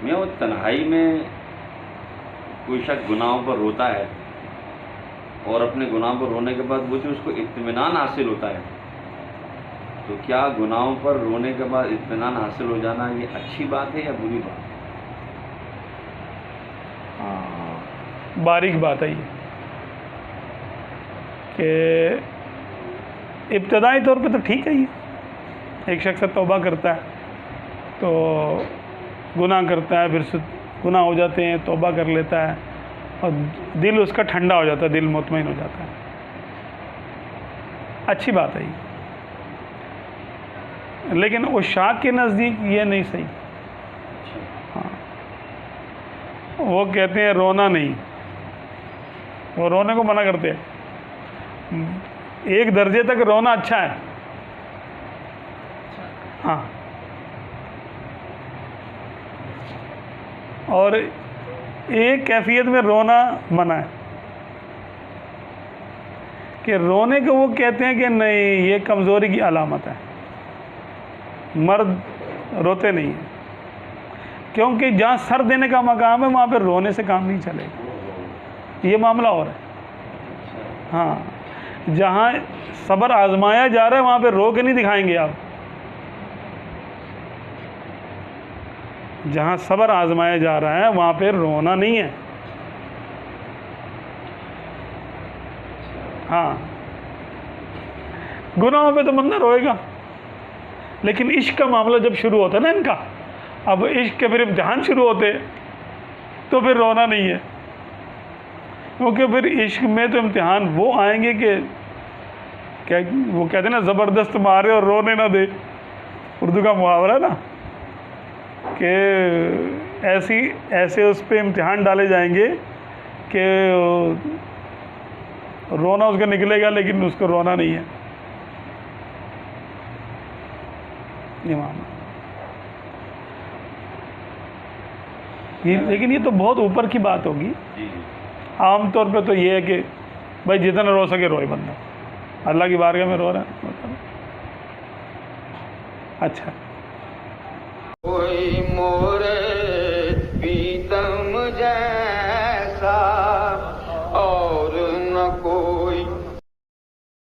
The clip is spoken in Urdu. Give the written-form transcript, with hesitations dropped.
میں وہ تنہائی میں کوئی شخص گناہوں پر روتا ہے اور اپنے گناہوں پر رونے کے بعد وہ جو اس کو اطمینان حاصل ہوتا ہے، تو کیا گناہوں پر رونے کے بعد اطمینان حاصل ہو جانا یہ اچھی بات ہے یا بری بات ہے؟ باریک بات ہے یہ کہ ابتدائی طور پہ تو ٹھیک ہے، یہ ایک شخص توبہ کرتا ہے تو گناہ کرتا ہے، پھر گناہ ہو جاتے ہیں، توبہ کر لیتا ہے اور دل اس کا ٹھنڈا ہو جاتا ہے، دل مطمئن ہو جاتا ہے، اچھی بات ہے یہ۔ لیکن عشاق کے نزدیک یہ نہیں صحیح۔ ہاں، وہ کہتے ہیں رونا نہیں، وہ رونے کو منع کرتے ہیں۔ ایک درجے تک رونا اچھا ہے، ہاں، اور ایک کیفیت میں رونا منع ہے کہ رونے کو وہ کہتے ہیں کہ نہیں، یہ کمزوری کی علامت ہے، مرد روتے نہیں ہیں، کیونکہ جہاں سر دینے کا مقام ہے وہاں پہ رونے سے کام نہیں چلے گا، یہ معاملہ اور ہے۔ ہاں، جہاں صبر آزمایا جا رہا ہے وہاں پہ رو کے نہیں دکھائیں گے آپ، جہاں صبر آزمایا جا رہا ہے وہاں پہ رونا نہیں ہے۔ ہاں، گناہوں پہ تو بندہ روئے گا، لیکن عشق کا معاملہ جب شروع ہوتا ہے نا ان کا، اب عشق کے پھر امتحان شروع ہوتے تو پھر رونا نہیں ہے، کیونکہ پھر عشق میں تو امتحان وہ آئیں گے کہ وہ کہتے ہیں نا زبردست مارے اور رونے نہ دے، اردو کا محاورہ ہے نا، کہ ایسے اس پہ امتحان ڈالے جائیں گے کہ رونا اس کا نکلے گا لیکن اس کو رونا نہیں ہے، یہ معاملہ۔ لیکن یہ تو بہت اوپر کی بات ہوگی، عام طور پہ تو یہ ہے کہ بھائی جتنا رو سکے روئے بندہ، اللہ کی بارگاہ میں رو رہا ہے۔ اچھا، کوئی